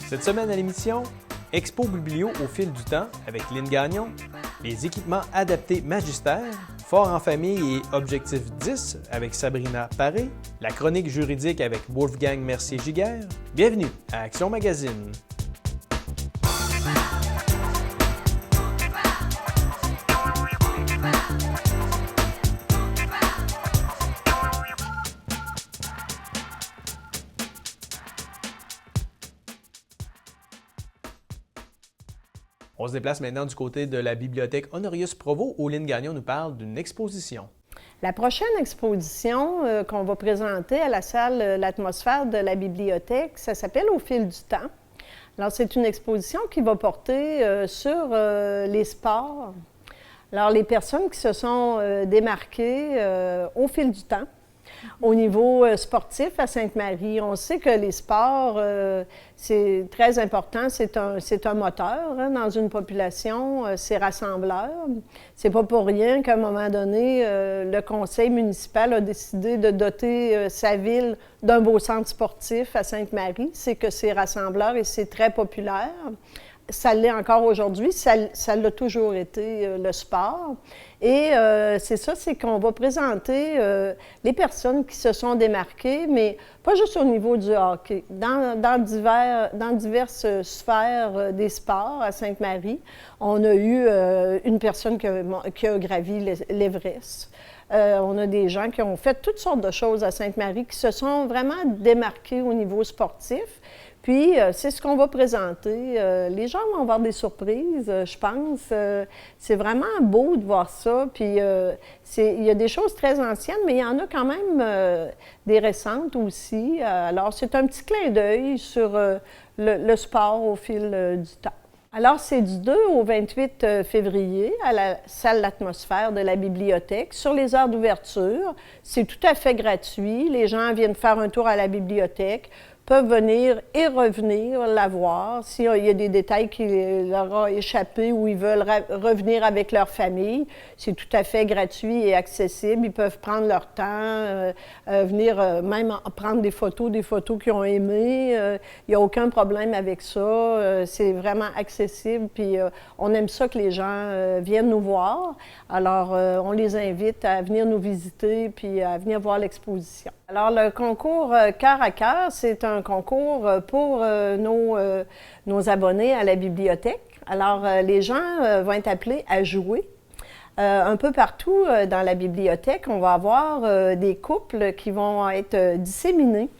Cette semaine à l'émission, Expo Biblio au fil du temps avec Lynne Gagnon, les équipements adaptés Magister, Fort en famille et Objectif 10 avec Sabrina Paré, la chronique juridique avec Wolfgang Mercier-Giguère. Bienvenue à Action Magazine. On se déplace maintenant du côté de la bibliothèque Honorius Provost où Lynne Gagnon nous parle d'une exposition. La prochaine exposition qu'on va présenter à la salle L'Atmosphère de la bibliothèque, ça s'appelle Au fil du temps. Alors, c'est une exposition qui va porter sur les sports. Alors, les personnes qui se sont démarquées au fil du temps. Au niveau sportif à Sainte-Marie, on sait que les sports, c'est très important. C'est un moteur dans une population, c'est rassembleur. C'est pas pour rien qu'à un moment donné, le conseil municipal a décidé de doter sa ville d'un beau centre sportif à Sainte-Marie. C'est que c'est rassembleur et c'est très populaire. Ça l'est encore aujourd'hui, ça l'a toujours été, le sport. Et c'est ça, c'est qu'on va présenter les personnes qui se sont démarquées, mais pas juste au niveau du hockey. Dans diverses sphères des sports à Sainte-Marie, on a eu une personne qui a gravi l'Everest. On a des gens qui ont fait toutes sortes de choses à Sainte-Marie, qui se sont vraiment démarqués au niveau sportif. Puis, c'est ce qu'on va présenter. Les gens vont avoir des surprises, je pense. C'est vraiment beau de voir ça. Puis, il y a des choses très anciennes, mais il y en a quand même des récentes aussi. Alors, c'est un petit clin d'œil sur le sport au fil du temps. Alors, c'est du 2 au 28 février à la salle L'Atmosphère de la bibliothèque. Sur les heures d'ouverture, c'est tout à fait gratuit. Les gens viennent faire un tour à la bibliothèque, peuvent venir et revenir la voir. S'il y a des détails qui leur ont échappé ou ils veulent revenir avec leur famille, c'est tout à fait gratuit et accessible. Ils peuvent prendre leur temps, venir même prendre des photos qu'ils ont aimées. Il n'y a aucun problème avec ça. C'est vraiment accessible. Puis on aime ça que les gens viennent nous voir. Alors, on les invite à venir nous visiter puis à venir voir l'exposition. Alors, le concours Cœur à cœur, c'est un concours pour nos abonnés à la bibliothèque. Alors, les gens vont être appelés à jouer. Un peu partout dans la bibliothèque, on va avoir des couples qui vont être disséminés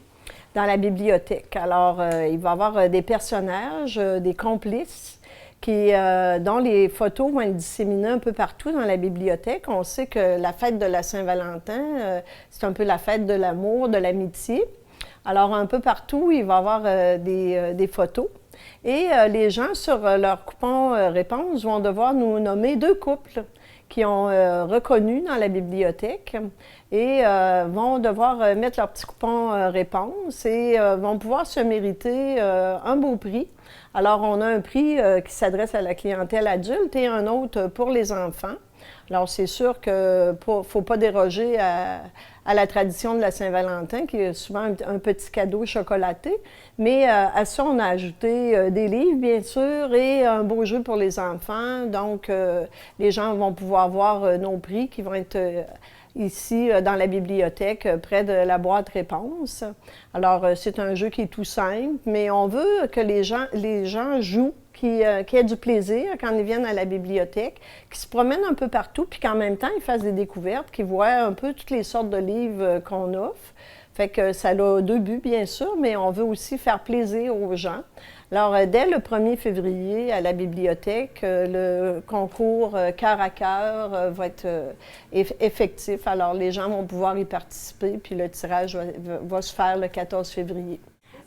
dans la bibliothèque. Alors, il va y avoir des personnages, des complices, dont les photos vont être disséminées un peu partout dans la bibliothèque. On sait que la fête de la Saint-Valentin, c'est un peu la fête de l'amour, de l'amitié. Alors, un peu partout, il va y avoir des photos. Et les gens, sur leur coupon réponse, vont devoir nous nommer 2 couples qui ont reconnu dans la bibliothèque et vont devoir mettre leur petit coupon réponse et vont pouvoir se mériter un beau prix. Alors, on a un prix qui s'adresse à la clientèle adulte et un autre pour les enfants. Alors, c'est sûr qu'il ne faut pas déroger à la tradition de la Saint-Valentin, qui est souvent un petit cadeau chocolaté. Mais à ça, on a ajouté des livres, bien sûr, et un beau jeu pour les enfants. Donc, les gens vont pouvoir voir nos prix qui vont être ici dans la bibliothèque, près de la boîte réponse. Alors, c'est un jeu qui est tout simple, mais on veut que les gens jouent, qui aient du plaisir quand ils viennent à la bibliothèque, qui se promènent un peu partout, puis qu'en même temps, ils fassent des découvertes, qu'ils voient un peu toutes les sortes de livres qu'on offre. Fait que ça a 2 buts, bien sûr, mais on veut aussi faire plaisir aux gens. Alors, dès le 1er février, à la bibliothèque, le concours Cœur à cœur va être effectif. Alors, les gens vont pouvoir y participer, puis le tirage va se faire le 14 février.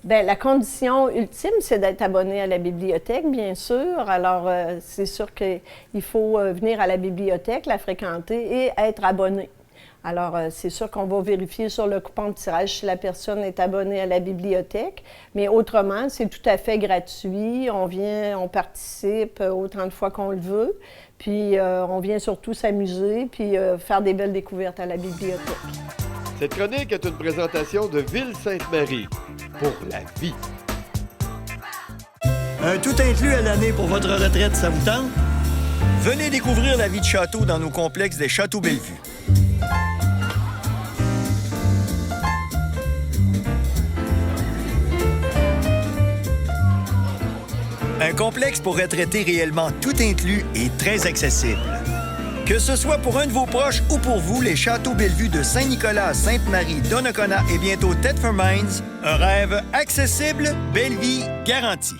Bien, la condition ultime, c'est d'être abonné à la bibliothèque, bien sûr. Alors, c'est sûr qu'il faut venir à la bibliothèque, la fréquenter et être abonné. Alors, c'est sûr qu'on va vérifier sur le coupon de tirage si la personne est abonnée à la bibliothèque, mais autrement, c'est tout à fait gratuit. On vient, on participe autant de fois qu'on le veut, puis on vient surtout s'amuser puis faire des belles découvertes à la bibliothèque. Cette chronique est une présentation de Ville Sainte-Marie pour la vie. Un tout inclus à l'année pour votre retraite, ça vous tente? Venez découvrir la vie de château dans nos complexes des Châteaux Bellevue. Un complexe pour retraités réellement tout inclus et très accessible. Que ce soit pour un de vos proches ou pour vous, les Châteaux Bellevue de Saint-Nicolas, Sainte-Marie, Donnacona et bientôt Thetford Mines, un rêve accessible, belle vie garantie.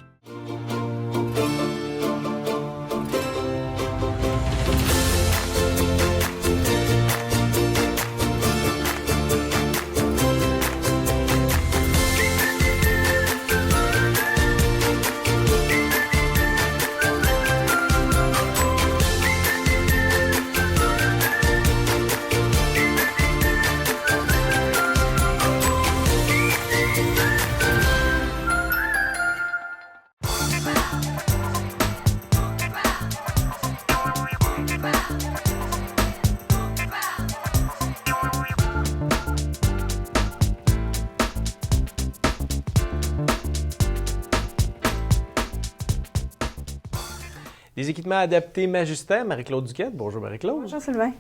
Les équipements adaptés Magister, Marie-Claude Duquette. Bonjour Marie-Claude. Bonjour Sylvain.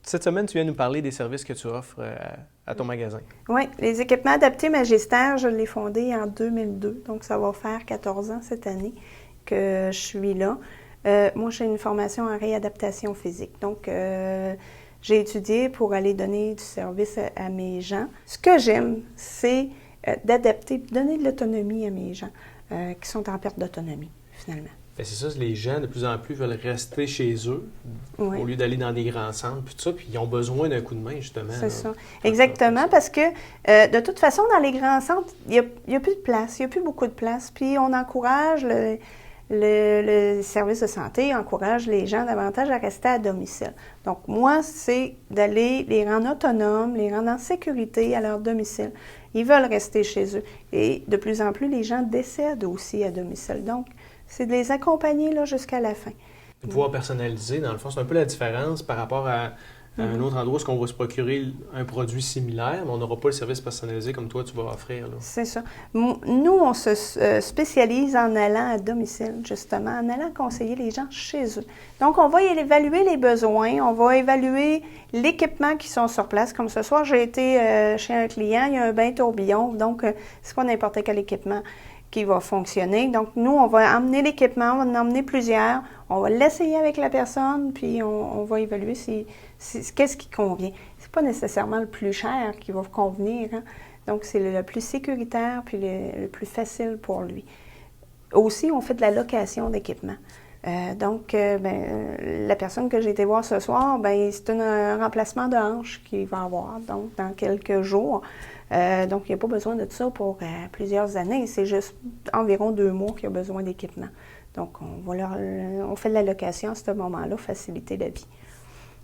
Cette semaine, tu viens nous parler des services que tu offres à ton magasin. Oui, les équipements adaptés Magister, je l'ai fondé en 2002, donc ça va faire 14 ans cette année que je suis là. Moi, j'ai une formation en réadaptation physique, donc j'ai étudié pour aller donner du service à mes gens. Ce que j'aime, c'est d'adapter, donner de l'autonomie à mes gens qui sont en perte d'autonomie, finalement. Bien, c'est ça, les gens de plus en plus veulent rester chez eux au lieu d'aller dans des grands centres, puis tout ça, puis ils ont besoin d'un coup de main, justement. C'est ça. Exactement, parce que de toute façon, dans les grands centres, il n'y a plus de place, il n'y a plus beaucoup de place. Puis on encourage, le service de santé encourage les gens davantage à rester à domicile. Donc moi, c'est d'aller les rendre autonomes, les rendre en sécurité à leur domicile. Ils veulent rester chez eux. Et de plus en plus, les gens décèdent aussi à domicile. Donc, c'est de les accompagner là, jusqu'à la fin. De pouvoir personnaliser, dans le fond, c'est un peu la différence par rapport à un autre endroit où on va se procurer un produit similaire, mais on n'aura pas le service personnalisé comme toi, tu vas offrir. Là. C'est ça. Nous, on se spécialise en allant à domicile, justement, en allant conseiller les gens chez eux. Donc, on va évaluer les besoins, on va évaluer l'équipement qui sont sur place. Comme ce soir, j'ai été chez un client, il y a un bain tourbillon, donc c'est pas n'importe quel équipement qui va fonctionner. Donc, nous, on va emmener l'équipement, on va en emmener plusieurs, on va l'essayer avec la personne, puis on va évaluer qu'est-ce qui convient. C'est pas nécessairement le plus cher qui va convenir, hein? Donc, c'est le plus sécuritaire, puis le plus facile pour lui. Aussi, on fait de la location d'équipement. La personne que j'ai été voir ce soir, c'est un remplacement de hanche qu'il va avoir, donc dans quelques jours. Donc, il n'y a pas besoin de ça pour plusieurs années. C'est juste environ 2 mois qu'il y a besoin d'équipement. Donc, on fait de la location à ce moment-là, faciliter la vie.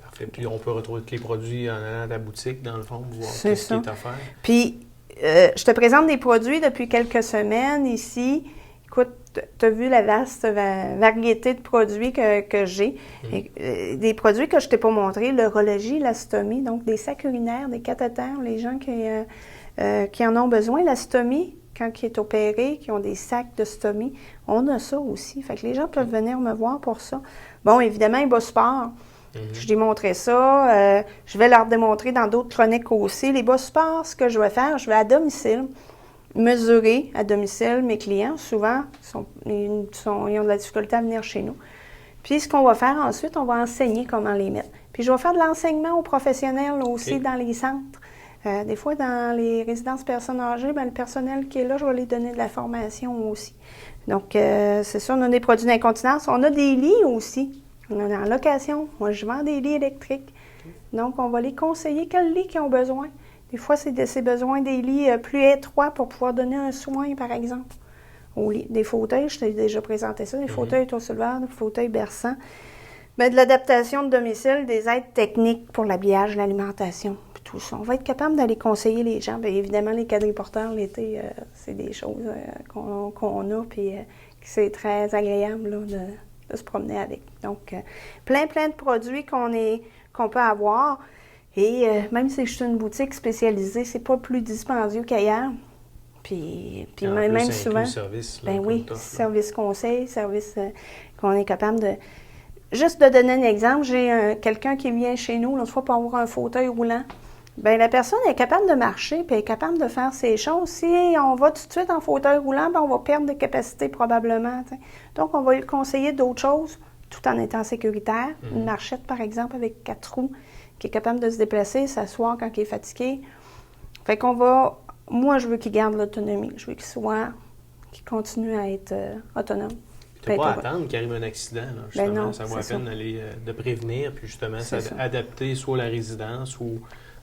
Parfait. Puis, on peut retrouver tous les produits en allant à la boutique, dans le fond, pour voir ce qui est offert. Puis, je te présente des produits depuis quelques semaines ici. Écoute, tu as vu la vaste variété de produits que j'ai. Des produits que je ne t'ai pas montrés, l'urologie, la stomie, donc des sacs urinaires, des cathéters, les gens qui en ont besoin. La stomie, quand ils est opéré, qui ont des sacs de stomie, on a ça aussi. Fait que les gens peuvent venir me voir pour ça. Bon, évidemment, les bas sport. Je t'ai montré ça. Je vais leur démontrer dans d'autres chroniques aussi. Les bas sport, ce que je vais faire, je vais à domicile mesurer à domicile mes clients. Souvent, ils ont de la difficulté à venir chez nous. Puis, ce qu'on va faire ensuite, on va enseigner comment les mettre. Puis, je vais faire de l'enseignement aux professionnels aussi dans les centres. Des fois, dans les résidences personnes âgées, le personnel qui est là, je vais les donner de la formation aussi. Donc, c'est ça, on a des produits d'incontinence. On a des lits aussi. On est en location. Moi, je vends des lits électriques. Donc, on va les conseiller quels lits qu'ils ont besoin. Des fois, c'est besoin des lits plus étroits pour pouvoir donner un soin, par exemple. Au lit. Des fauteuils, je t'ai déjà présenté ça, des fauteuils taux-souleveurs, des fauteuils berçants. Mais de l'adaptation de domicile, des aides techniques pour l'habillage, l'alimentation, puis tout ça. On va être capable d'aller conseiller les gens. Bien, évidemment, les quadriporteurs, l'été, c'est des choses qu'on a, puis c'est très agréable là, de se promener avec. Donc, plein de produits qu'on peut avoir. Et même si je suis une boutique spécialisée, c'est pas plus dispendieux qu'ailleurs. Puis En même plus, ça souvent... inclut le service, là, Ben comme oui, t'offres, là. service conseil, service qu'on est capable de... Juste de donner un exemple, j'ai quelqu'un qui vient chez nous l'autre fois pour avoir un fauteuil roulant. Bien, la personne est capable de marcher puis est capable de faire ses choses. Si on va tout de suite en fauteuil roulant, bien, on va perdre des capacités probablement. T'sais. Donc, on va lui conseiller d'autres choses tout en étant sécuritaire. Une marchette, par exemple, avec 4 roues, qui est capable de se déplacer, s'asseoir quand il est fatigué. Fait qu'on va... Moi, je veux qu'il garde l'autonomie. Je veux qu'il continue à être autonome. Tu n'as pas à attendre qu'il arrive un accident. Là, justement, non, ça vaut la c'est peine d'aller de prévenir, puis justement, C'est ça. adapter soit la résidence ou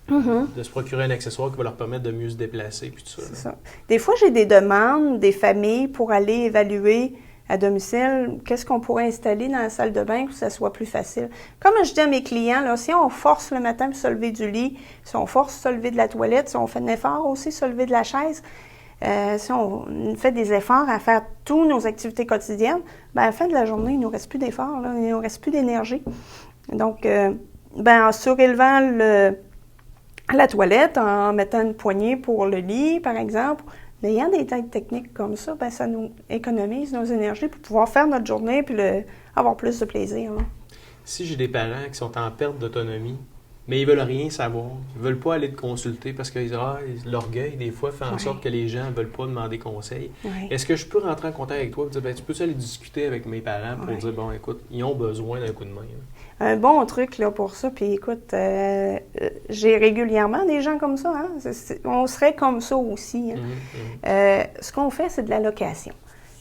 de se procurer un accessoire qui va leur permettre de mieux se déplacer, puis tout ça. C'est là. ça. Des fois, j'ai des demandes des familles pour aller évaluer à domicile qu'est-ce qu'on pourrait installer dans la salle de bain pour que ça soit plus facile. Comme je dis à mes clients, là, si on force le matin pour se lever du lit, si on force se lever de la toilette, si on fait un effort aussi se lever de la chaise, si on fait des efforts à faire toutes nos activités quotidiennes, bien, à la fin de la journée, il ne nous reste plus d'efforts, là, il ne nous reste plus d'énergie. Donc, en surélevant la toilette, en mettant une poignée pour le lit, par exemple, en ayant des aides techniques comme ça, bien, ça nous économise nos énergies pour pouvoir faire notre journée et avoir plus de plaisir. Là. Si j'ai des parents qui sont en perte d'autonomie, mais ils veulent rien savoir, ils veulent pas aller te consulter parce que l'orgueil, des fois, fait en sorte que les gens ne veulent pas demander conseil. Oui. Est-ce que je peux rentrer en contact avec toi et dire, tu peux aller discuter avec mes parents pour dire, bon, écoute, ils ont besoin d'un coup de main. Là. Un bon truc là, pour ça, puis écoute, j'ai régulièrement des gens comme ça. Hein? On serait comme ça aussi. Hein? Ce qu'on fait, c'est de la location.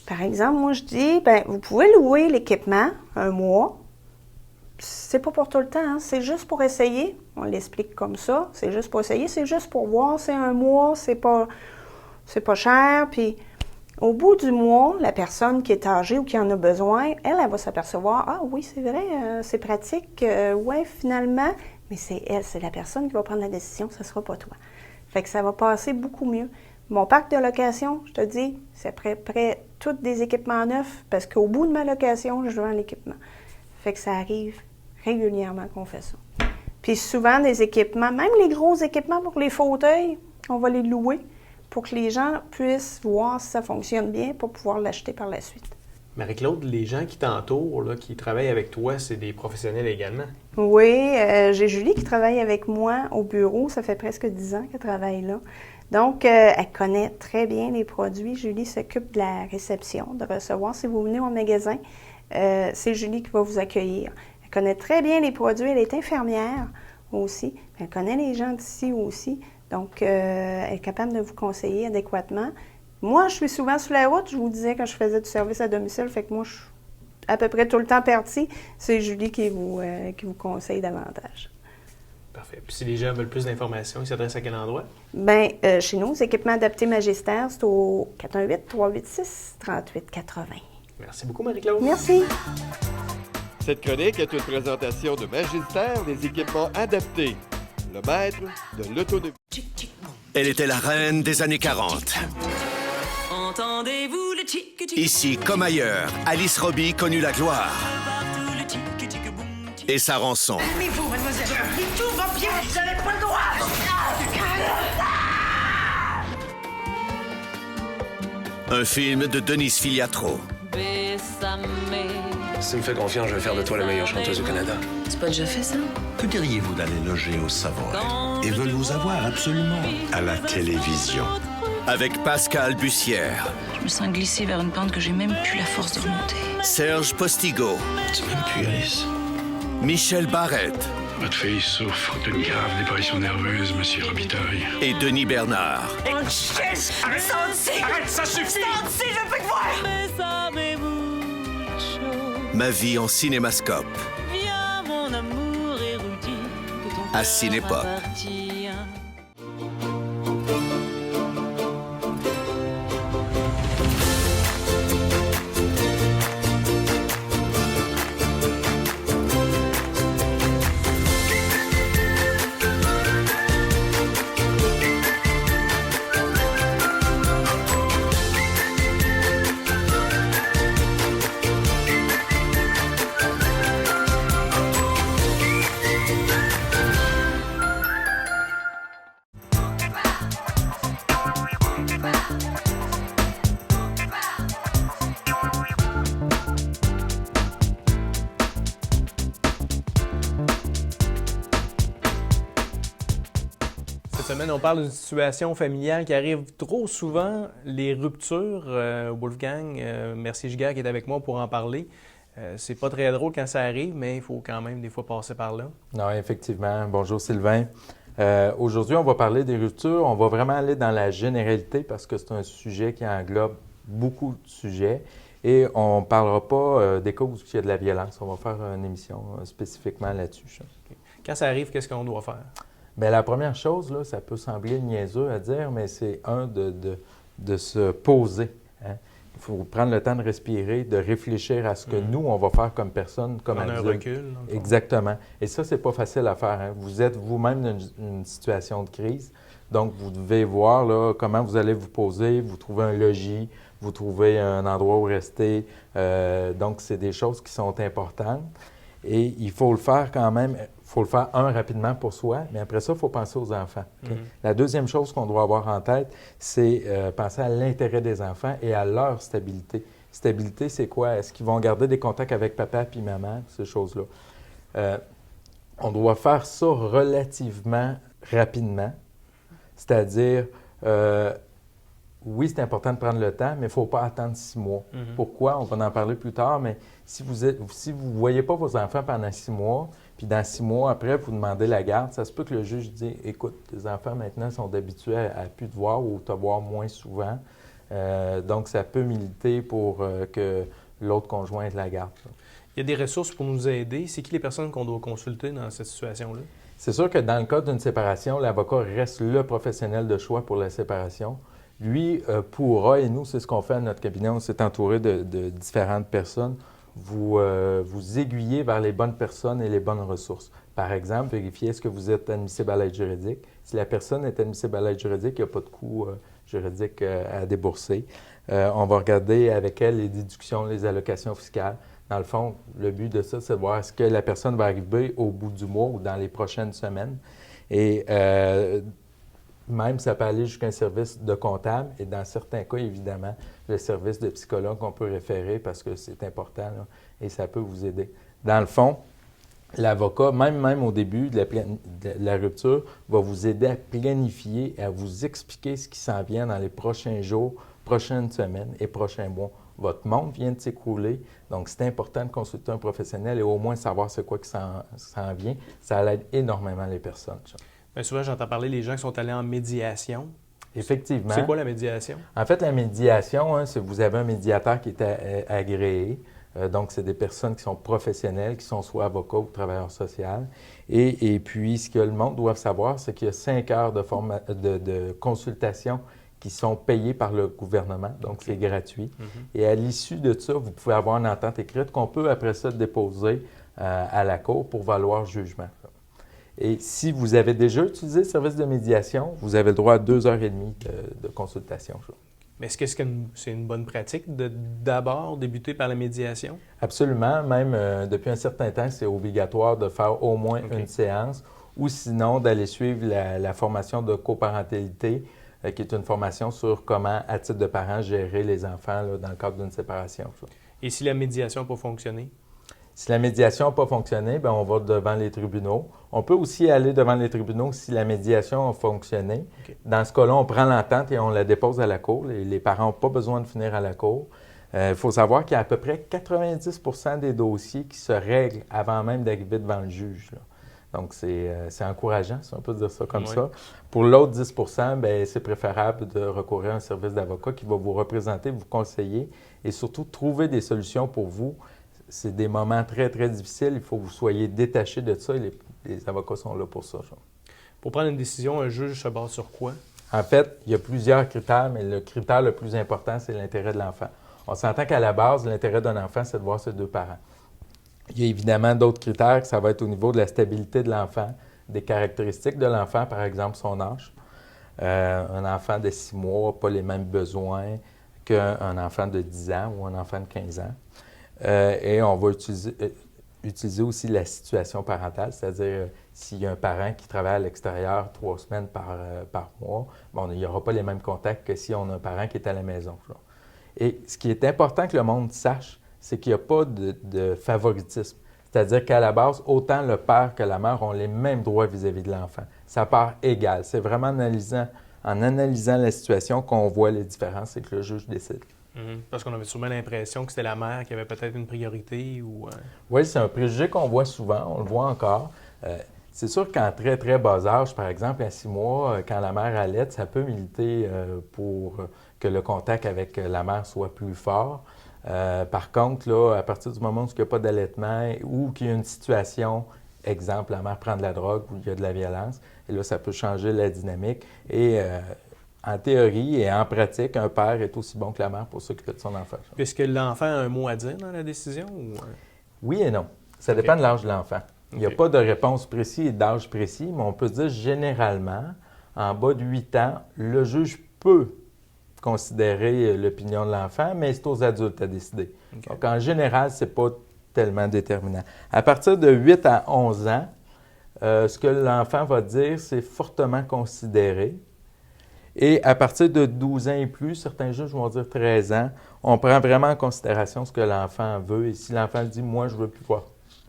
Par exemple, moi, je dis, vous pouvez louer l'équipement un mois. C'est pas pour tout le temps, hein? C'est juste pour essayer. On l'explique comme ça. C'est juste pour essayer, c'est juste pour voir. C'est un mois, c'est pas cher. Puis au bout du mois, la personne qui est âgée ou qui en a besoin, elle va s'apercevoir, ah oui, c'est vrai, c'est pratique. Ouais, finalement, mais c'est elle, c'est la personne qui va prendre la décision, ce sera pas toi. Fait que ça va passer beaucoup mieux. Mon parc de location, je te dis, c'est près tous des équipements neufs parce qu'au bout de ma location, je vends l'équipement. Fait que ça arrive régulièrement qu'on fait ça. Puis souvent, des équipements, même les gros équipements pour les fauteuils, on va les louer pour que les gens puissent voir si ça fonctionne bien pour pouvoir l'acheter par la suite. Marie-Claude, les gens qui t'entourent, là, qui travaillent avec toi, c'est des professionnels également? Oui, j'ai Julie qui travaille avec moi au bureau. Ça fait presque 10 ans qu'elle travaille là. Donc, elle connaît très bien les produits. Julie s'occupe de la réception, de recevoir. Si vous venez au magasin, c'est Julie qui va vous accueillir. Elle connaît très bien les produits. Elle est infirmière aussi. Elle connaît les gens d'ici aussi. Donc, elle est capable de vous conseiller adéquatement. Moi, je suis souvent sur la route. Je vous disais quand je faisais du service à domicile. Fait que moi, je suis à peu près tout le temps partie. C'est Julie qui vous conseille davantage. Parfait. Puis si les gens veulent plus d'informations, ils s'adressent à quel endroit? Bien, chez nous, équipements adaptés Magistère, c'est au 418-386-3880. Merci beaucoup, Marie-Claude. Merci. Cette chronique est une présentation de Magistère des équipements adaptés. Le maître de l'autonomie. Elle était la reine des années 40. Entendez-vous le tchic-tchic? Ici, comme ailleurs, Alice Robbie connut la gloire Partout le tchic-tchic-boum. et sa rançon. Calmez-vous, mademoiselle. Tout va bien, vous n'avez pas le droit. Un film de Denise Filiatro. Bésame. Si tu me fais confiance, je vais faire de toi la meilleure chanteuse au Canada. C'est pas déjà fait, ça? Que diriez-vous d'aller loger au Savoy? Ils veulent vous avoir absolument à la télévision. Avec Pascal Bussière, Je me sens glissée vers une pente que j'ai même plus la force de remonter. Serge Postigo, Tu m'aimes plus, Alice? Michel Barrette Votre fille souffre d'une grave dépression nerveuse, monsieur Robitaille. et Denis Bernard. Arrête ça suffit! Je peux te voir! Bésame mucho. Ma vie en cinémascope. Viens, mon amour érudit, que ton À cœur Cinépop. appartient. semaine, on parle d'une situation familiale qui arrive trop souvent, les ruptures. Wolfgang, merci Giguère qui est avec moi pour en parler. C'est pas très drôle quand ça arrive, mais il faut quand même des fois passer par là. Non, effectivement. Bonjour Sylvain. Aujourd'hui, on va parler des ruptures. On va vraiment aller dans la généralité parce que c'est un sujet qui englobe beaucoup de sujets. Et on ne parlera pas des cas où il y a de la violence. On va faire une émission spécifiquement là-dessus. Okay. Quand ça arrive, qu'est-ce qu'on doit faire? Bien, la première chose, là, ça peut sembler niaiseux à dire, mais c'est de se poser. Hein? Il faut prendre le temps de respirer, de réfléchir à ce que nous, on va faire comme personne, comme adulte. Un recul. Exactement. Et ça, c'est pas facile à faire. Hein? Vous êtes vous-même dans une situation de crise. Donc, vous devez voir là, comment vous allez vous poser, vous trouver un logis, vous trouvez un endroit où rester. Donc, c'est des choses qui sont importantes. Et il faut le faire quand même. Il faut le faire, rapidement pour soi, mais après ça, il faut penser aux enfants. Okay? La deuxième chose qu'on doit avoir en tête, c'est penser à l'intérêt des enfants et à leur stabilité. Stabilité, c'est quoi? Est-ce qu'ils vont garder des contacts avec papa puis maman, ces choses-là? On doit faire ça relativement rapidement, c'est-à-dire, oui, c'est important de prendre le temps, mais il ne faut pas attendre 6 mois. Pourquoi? On va en parler plus tard, mais si vous ne voyez pas vos enfants pendant 6 mois, puis dans 6 mois après, vous demandez la garde, ça se peut que le juge dise « Écoute, tes enfants maintenant sont habitués à plus te voir ou te voir moins souvent. Donc, ça peut militer pour que l'autre conjoint ait de la garde. » Il y a des ressources pour nous aider. C'est qui les personnes qu'on doit consulter dans cette situation-là? C'est sûr que dans le cas d'une séparation, l'avocat reste le professionnel de choix pour la séparation. Lui pourra, et nous, c'est ce qu'on fait à notre cabinet, on s'est entouré de différentes personnes, vous aiguiller vers les bonnes personnes et les bonnes ressources. Par exemple, vérifier est-ce que vous êtes admissible à l'aide juridique. Si la personne est admissible à l'aide juridique, il n'y a pas de coût juridique à débourser. On va regarder avec elle les déductions, les allocations fiscales. Dans le fond, le but de ça, c'est de voir est-ce que la personne va arriver au bout du mois ou dans les prochaines semaines. Et même, ça peut aller jusqu'à un service de comptable et dans certains cas, évidemment, le service de psychologue qu'on peut référer parce que c'est important là, et ça peut vous aider. Dans le fond, l'avocat, même au début de la rupture, va vous aider à planifier et à vous expliquer ce qui s'en vient dans les prochains jours, prochaines semaines et prochains mois. Votre monde vient de s'écrouler, donc c'est important de consulter un professionnel et au moins savoir c'est quoi qui s'en vient. Ça aide énormément les personnes. Bien, souvent, j'entends parler des gens qui sont allés en médiation. Effectivement. C'est quoi la médiation? En fait, la médiation, c'est que vous avez un médiateur qui est agréé. Donc, c'est des personnes qui sont professionnelles, qui sont soit avocats ou travailleurs sociaux. Et puis, ce que le monde doit savoir, c'est qu'il y a 5 heures de consultation qui sont payées par le gouvernement, donc c'est gratuit. Et à l'issue de ça, vous pouvez avoir une entente écrite qu'on peut après ça déposer à la cour pour valoir jugement. Et si vous avez déjà utilisé le service de médiation, vous avez le droit à 2h30 de consultation. Mais est-ce que c'est une bonne pratique de d'abord débuter par la médiation? Absolument. Même depuis un certain temps, c'est obligatoire de faire au moins une séance ou sinon d'aller suivre la formation de coparentalité, qui est une formation sur comment, à titre de parent, gérer les enfants là, dans le cadre d'une séparation. Et si la médiation n'a pas fonctionné? Si la médiation n'a pas fonctionné, bien, on va devant les tribunaux. On peut aussi aller devant les tribunaux si la médiation a fonctionné. Dans ce cas-là, on prend l'entente et on la dépose à la cour. Les parents n'ont pas besoin de finir à la cour. Il faut savoir qu'il y a à peu près 90 % des dossiers qui se règlent avant même d'arriver devant le juge. Là. Donc, c'est encourageant, si on peut dire ça comme ça. Pour l'autre 10 % bien, c'est préférable de recourir à un service d'avocat qui va vous représenter, vous conseiller et surtout trouver des solutions pour vous. C'est des moments très, très difficiles. Il faut que vous soyez détaché de ça et les avocats sont là pour ça. Pour prendre une décision, un juge se base sur quoi? En fait, il y a plusieurs critères, mais le critère le plus important, c'est l'intérêt de l'enfant. On s'entend qu'à la base, l'intérêt d'un enfant, c'est de voir ses 2 parents. Il y a évidemment d'autres critères, que ça va être au niveau de la stabilité de l'enfant, des caractéristiques de l'enfant, par exemple son âge. Un enfant de 6 mois n'a pas les mêmes besoins qu'un enfant de 10 ans ou un enfant de 15 ans. Et on va utiliser aussi la situation parentale, c'est-à-dire s'il y a un parent qui travaille à l'extérieur 3 semaines par mois, bon, il n'y aura pas les mêmes contacts que si on a un parent qui est à la maison. Et ce qui est important que le monde sache, c'est qu'il n'y a pas de favoritisme. C'est-à-dire qu'à la base, autant le père que la mère ont les mêmes droits vis-à-vis de l'enfant. ça part égal. C'est vraiment en analysant la situation qu'on voit les différences et que le juge décide. Parce qu'on avait souvent l'impression que c'était la mère qui avait peut-être une priorité ou... Oui, c'est un préjugé qu'on voit souvent, on le voit encore. C'est sûr qu'en très, très bas âge, par exemple, à 6 mois, quand la mère allaite, ça peut militer pour que le contact avec la mère soit plus fort. Par contre, là, à partir du moment où il n'y a pas d'allaitement ou qu'il y a une situation, exemple, la mère prend de la drogue ou il y a de la violence, et là, ça peut changer la dynamique. Et en théorie et en pratique, un père est aussi bon que la mère pour s'occuper de son enfant. Est-ce que l'enfant a un mot à dire dans la décision? Ou... Oui et non. Ça dépend de l'âge de l'enfant. Il n'y a pas de réponse précise et d'âge précis, mais on peut dire généralement, en bas de 8 ans, le juge peut considérer l'opinion de l'enfant, mais c'est aux adultes à décider. Donc, en général, ce n'est pas tellement déterminant. À partir de 8 à 11 ans, ce que l'enfant va dire, c'est fortement considéré. Et à partir de 12 ans et plus, certains juges vont dire 13 ans, on prend vraiment en considération ce que l'enfant veut. Et si l'enfant dit « moi, je ne veux plus voir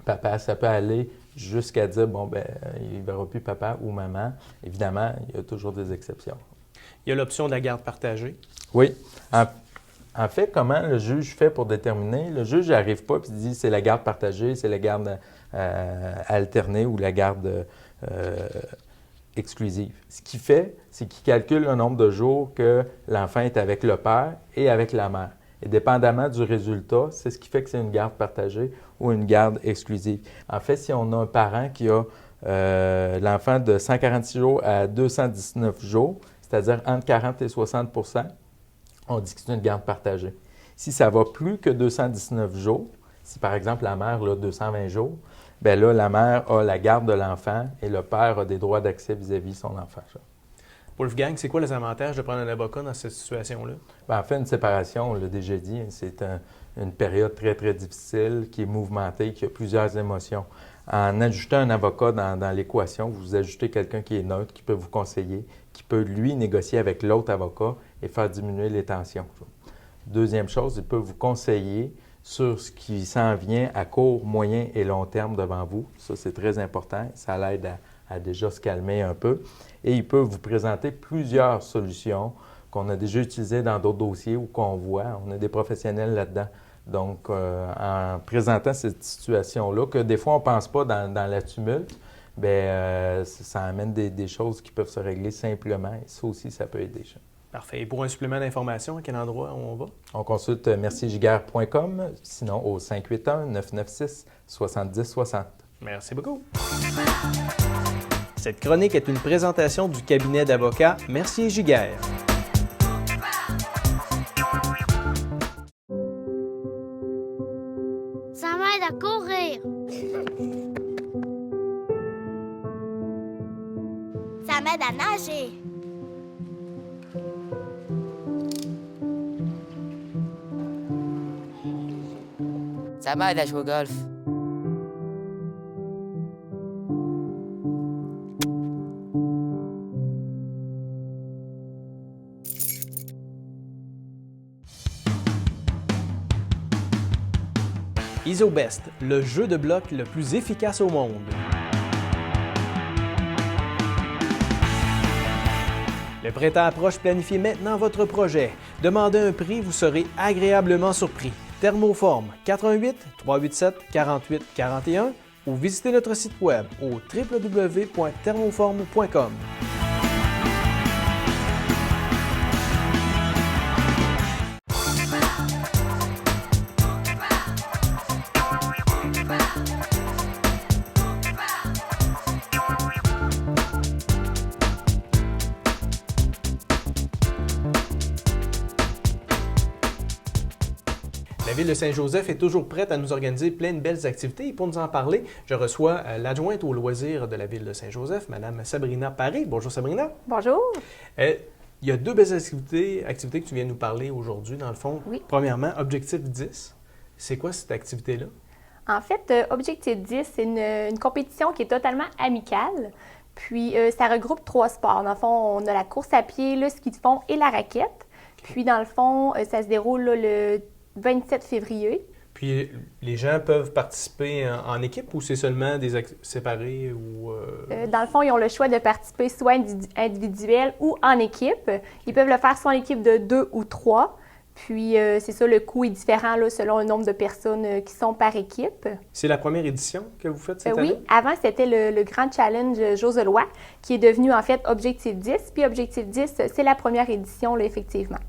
papa », ça peut aller jusqu'à dire « bon, ben il ne verra plus papa ou maman ». Évidemment, il y a toujours des exceptions. Il y a l'option de la garde partagée. Oui. En fait, comment le juge fait pour déterminer? Le juge n'arrive pas et dit c'est la garde partagée, c'est la garde alternée ou la garde exclusive. Ce qu'il fait, c'est qu'il calcule le nombre de jours que l'enfant est avec le père et avec la mère. Et dépendamment du résultat, c'est ce qui fait que c'est une garde partagée ou une garde exclusive. En fait, si on a un parent qui a l'enfant de 146 jours à 219 jours, c'est-à-dire entre 40 et 60 %, on dit que c'est une garde partagée. Si ça va plus que 219 jours, si par exemple la mère a 220 jours, bien là, la mère a la garde de l'enfant et le père a des droits d'accès vis-à-vis son enfant. Wolfgang, c'est quoi les avantages de prendre un avocat dans cette situation-là? Bien, en fait, une séparation, on l'a déjà dit, c'est une période très, très difficile, qui est mouvementée, qui a plusieurs émotions. En ajoutant un avocat dans l'équation, vous ajoutez quelqu'un qui est neutre, qui peut vous conseiller, qui peut, lui, négocier avec l'autre avocat et faire diminuer les tensions. Deuxième chose, il peut vous conseiller sur ce qui s'en vient à court, moyen et long terme devant vous. Ça, c'est très important. Ça l'aide à déjà se calmer un peu. Et il peut vous présenter plusieurs solutions qu'on a déjà utilisées dans d'autres dossiers ou qu'on voit. On a des professionnels là-dedans. Donc, en présentant cette situation-là, que des fois on ne pense pas dans la tumulte, bien, ça amène des choses qui peuvent se régler simplement. Et ça aussi, ça peut aider. Parfait. Et pour un supplément d'information, à quel endroit on va? On consulte mercigiguère.com, sinon au 581-996-7060. Merci beaucoup. Cette chronique est une présentation du cabinet d'avocats Mercier-Giguère. Ça m'aide à courir. Ça m'aide à nager. Ça m'aide à jouer au golf. ISOBEST, le jeu de blocs le plus efficace au monde. Le printemps approche, planifiez maintenant votre projet. Demandez un prix, vous serez agréablement surpris. Thermoform 88 387 48 41 ou visitez notre site web au www.thermoform.com. La Ville de Saint-Joseph est toujours prête à nous organiser plein de belles activités. Et pour nous en parler, je reçois l'adjointe aux loisirs de la Ville de Saint-Joseph, Mme Sabrina Paré. Bonjour Sabrina. Bonjour. Il y a deux belles activités que tu viens nous parler aujourd'hui, dans le fond. Oui. Premièrement, Objectif 10. C'est quoi cette activité-là? En fait, Objectif 10, c'est une compétition qui est totalement amicale. Puis, ça regroupe 3 sports. Dans le fond, on a la course à pied, le ski de fond et la raquette. Puis, dans le fond, ça se déroule là, le 27 février. Puis les gens peuvent participer en équipe ou c'est seulement des séparés? Ou Dans le fond, ils ont le choix de participer soit individuel ou en équipe. Ils peuvent le faire soit en équipe de 2 ou 3. Puis, c'est ça, le coût est différent là, selon le nombre de personnes qui sont par équipe. C'est la première édition que vous faites cette année? Oui, avant, c'était le grand challenge Joselois, qui est devenu en fait Objectif 10. Puis, Objectif 10, c'est la première édition, là, effectivement.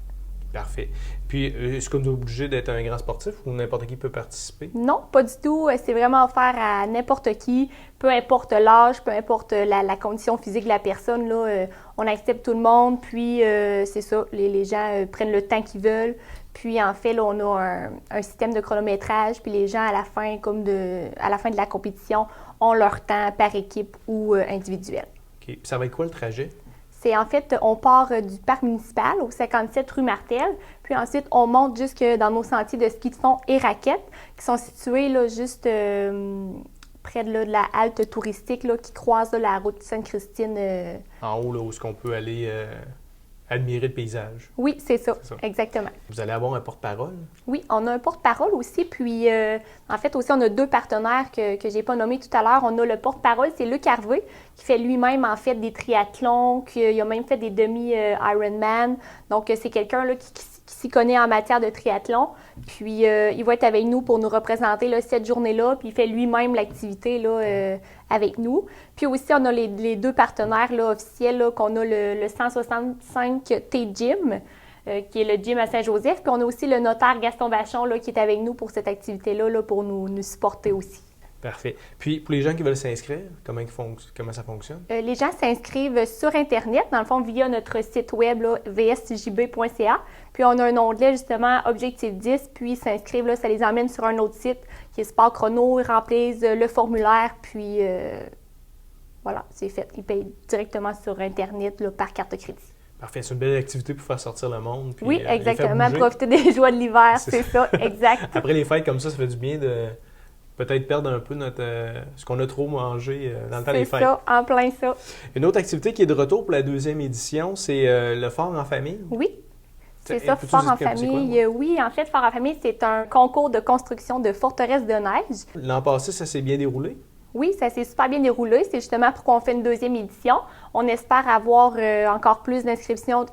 Parfait. Puis, est-ce qu'on est obligé d'être un grand sportif ou n'importe qui peut participer? Non, pas du tout. C'est vraiment offert à n'importe qui, peu importe l'âge, peu importe la condition physique de la personne. Là, on accepte tout le monde, puis c'est ça, les gens prennent le temps qu'ils veulent. Puis, en fait, là, on a un système de chronométrage, puis les gens, à la fin de la compétition, ont leur temps par équipe ou individuel. OK. Puis ça va être quoi le trajet? C'est en fait, on part du parc municipal au 57 rue Martel, puis ensuite on monte jusque dans nos sentiers de ski de fond et raquettes qui sont situés là, juste près de la halte touristique là, qui croise là, la route Sainte-Christine. En haut, là, où est-ce qu'on peut aller admirer le paysage? Oui, c'est ça, exactement. Vous allez avoir un porte-parole? Oui, on a un porte-parole aussi, puis en fait aussi on a 2 partenaires que je n'ai pas nommés tout à l'heure. On a le porte-parole, c'est Luc Harvey, qui fait lui-même en fait des triathlons, qui a même fait des demi-Ironman. Donc c'est quelqu'un là, qui s'y connaît en matière de triathlon. Puis il va être avec nous pour nous représenter là, cette journée-là, puis il fait lui-même l'activité là, avec nous. Puis aussi, on a les 2 partenaires là, officiels, là, qu'on a le 165 T-Gym, qui est le gym à Saint-Joseph. Puis on a aussi le notaire Gaston Vachon là, qui est avec nous pour cette activité-là, là, pour nous supporter aussi. Parfait. Puis, pour les gens qui veulent s'inscrire, comment ça fonctionne? Les gens s'inscrivent sur Internet, dans le fond, via notre site web, là, vsjb.ca. Puis, on a un onglet, justement, Objectif 10, puis ils s'inscrivent, là, ça les emmène sur un autre site qui est Sport Chrono. Ils remplissent le formulaire, puis voilà, c'est fait. Ils payent directement sur Internet, là, par carte de crédit. Parfait. C'est une belle activité pour faire sortir le monde. Puis, oui, exactement. Profiter des joies de l'hiver, c'est ça, exact. Après les fêtes comme ça fait du bien de peut-être perdre un peu ce qu'on a trop mangé dans le temps des fêtes. C'est ça, en plein ça. Une autre activité qui est de retour pour la 2e édition, c'est le Fort en famille. Oui, c'est ça, Fort en famille. Oui, en fait, Fort en famille, c'est un concours de construction de forteresses de neige. L'an passé, ça s'est bien déroulé? Oui, ça s'est super bien déroulé. C'est justement pour qu'on fait une 2e édition. On espère avoir encore plus d'inscriptions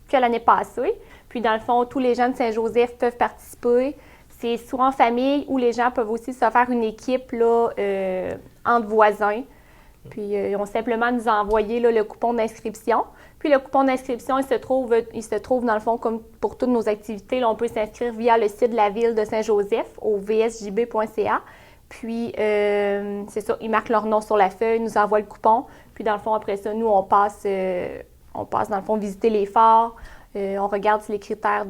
que l'année passée. Puis, dans le fond, tous les gens de Saint-Joseph peuvent participer. C'est soit en famille ou les gens peuvent aussi se faire une équipe là, entre voisins. Puis, ils ont simplement nous envoyer là, le coupon d'inscription. Puis, le coupon d'inscription, il se trouve dans le fond, comme pour toutes nos activités. Là, on peut s'inscrire via le site de la ville de Saint-Joseph au vsjb.ca. Puis, c'est ça, ils marquent leur nom sur la feuille, nous envoient le coupon. Puis, dans le fond, après ça, nous, on passe dans le fond, visiter les forts. On regarde si les critères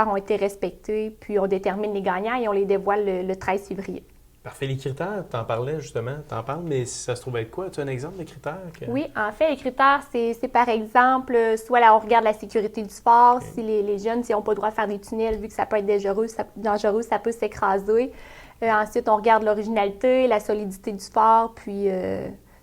ont été respectés, puis on détermine les gagnants et on les dévoile le 13 février. Parfait. Les critères, tu en parlais justement, mais ça se trouve être quoi? Tu as un exemple de critères? Oui, en fait, les critères, c'est par exemple, soit là, on regarde la sécurité du sport, okay. Si les jeunes, s'ils n'ont pas le droit de faire des tunnels, vu que ça peut être dangereux, ça peut s'écraser. Ensuite, on regarde l'originalité, la solidité du sport, puis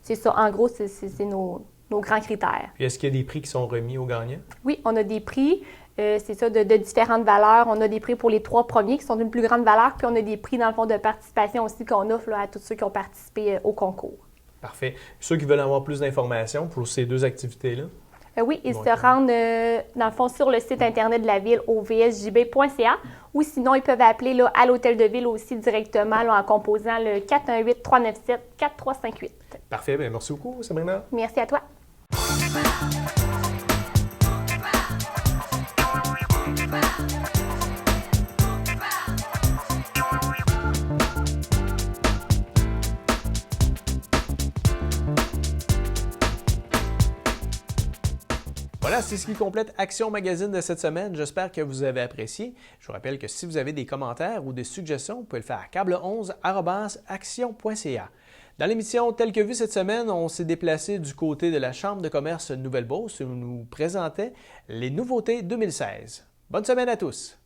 c'est ça, en gros, c'est nos grands critères. Puis est-ce qu'il y a des prix qui sont remis aux gagnants? Oui, on a des prix, c'est ça, de différentes valeurs. On a des prix pour les 3 premiers qui sont d'une plus grande valeur, puis on a des prix, dans le fond, de participation aussi qu'on offre là, à tous ceux qui ont participé au concours. Parfait. Ceux qui veulent avoir plus d'informations pour ces 2 activités-là? Oui, ils se rendent, dans le fond, sur le site Internet de la Ville au vsjb.ca ou sinon, ils peuvent appeler là, à l'Hôtel de Ville aussi directement là, en composant le 418-397-4358. Parfait. Bien, merci beaucoup, Sabrina. Merci à toi. Voilà, c'est ce qui complète Action Magazine de cette semaine. J'espère que vous avez apprécié. Je vous rappelle que si vous avez des commentaires ou des suggestions, vous pouvez le faire à câble11@action.ca. Dans l'émission Telle que vue cette semaine, on s'est déplacé du côté de la Chambre de commerce Nouvelle-Beauce où on nous présentait les nouveautés 2016. Bonne semaine à tous!